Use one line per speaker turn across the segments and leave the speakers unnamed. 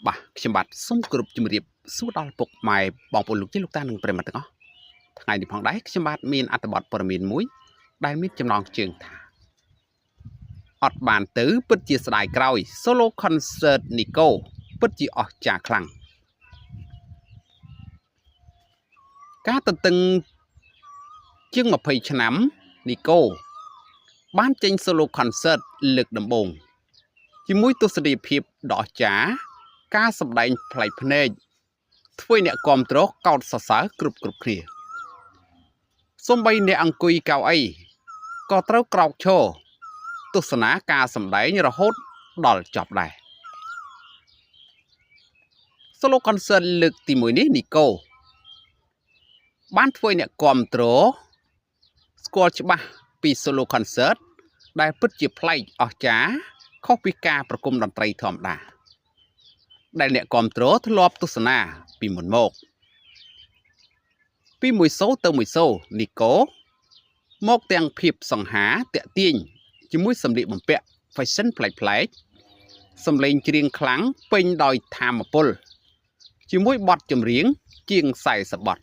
Bah,ខ្ញុំបាទសូមគោរពជំរាបសួរដល់ពុកម៉ែបងប្អូនលោកជាលោកតានិងប្រិយមិត្តទាំងអស់ថ្ងៃនេះផងដែរខ្ញុំបាទមានអត្ថបទព័ត៌មានមួយដែលមានចំណងជើងថាអត់បានទៅពិតជាស្ដាយក្រោយ Solo Concert Nico ពិតជាអស្ចារ្យខ្លាំងការទន្ទឹងជាង20ឆ្នាំ Nico បានចេញ Solo Concert លើកដំបូងជាមួយទស្សនីយភាពដ៏អស្ចារ្យការសម្ដែងប្លែកភ្នែកធ្វើអ្នកគាំទ្រកោតសរសើរគ្រប់គ្នាសូម្បីអ្នកអង្គុយកៅអីក៏ត្រូវក្រោកឈរទស្សនាការសម្ដែងរហូតដល់ចប់ដែរ Solo Concert លើកទី1នេះ Nico បានធ្វើអ្នកគាំទ្រស្គាល់ច្បាស់ពី Solo Concert ដែលពិតជាប្លែកអស្ចារ្យខុសពីការប្រគំតន្ត្រីធម្មតាដែលអ្នកគាំទ្រធ្លាប់ទស្សនាពីមុនមកពីមួយសូរទៅមួយសូរ Nico មកទាំងភាពសង្ហាតាក់ទាញជាមួយសម្លៀកបំពាក់ fashion ប្លែកសម្លេងច្រៀងខ្លាំងពេញដោយថាមពលជាមួយបទចម្រៀងជាង40បទ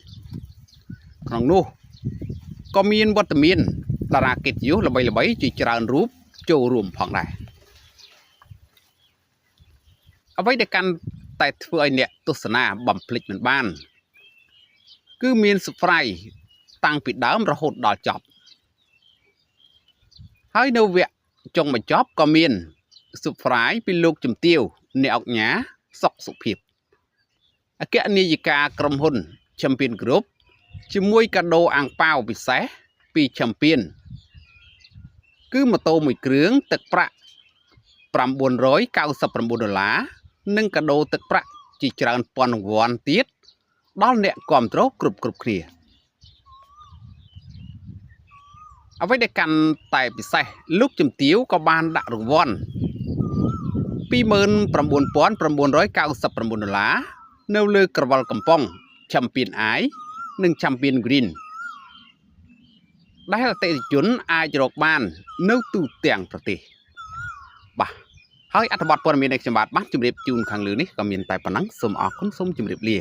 ក្នុងនោះក៏មានវត្តមានតារាកិត្តិយសល្បីៗជាច្រើនរូបចូលរួមផងដែរអ្វីដែលកាន់តែធ្វើឲ្យអ្នកទស្សនាបំភ្លេចមិនបានគឺមាន surprise តាំងពីដើមរហូតដល់ចប់ហើយនៅវគ្គចុងបញ្ចប់ក៏មាន surprise ពីលោកជំទាវអ្នកអង្គញាសុកសុភាពអគ្គនាយិកាក្រុមហ៊ុន Champion Group ជាមួយកាដូអាំងប៉ាវពិសេសពី Champion គឺម៉ូតូមួយគ្រឿងទឹកប្រាក់$999និងកាដូទឹកប្រាក់ជាច្រើនពាន់រង្វាន់ទៀតដល់អ្នកគាំទ្រគ្រប់គ្នាអ្វីដែលកាន់តែពិសេសលោកជំទាវក៏បានដាក់រង្វាន់$29,999នៅលើក្រវិលកំប៉ុង Champion Eye និង Champion Green ដែលអតិថិជនអាចរកបាននៅទូទាំងប្រទេសបាទហើយអត្ថបទព័ត៌មាននៃខ្ញុំបាទបានជម្រាបជូនខាងលើនេះក៏មានតែប៉ុណ្ណឹងសូមអរគុណសូមជម្រាបលា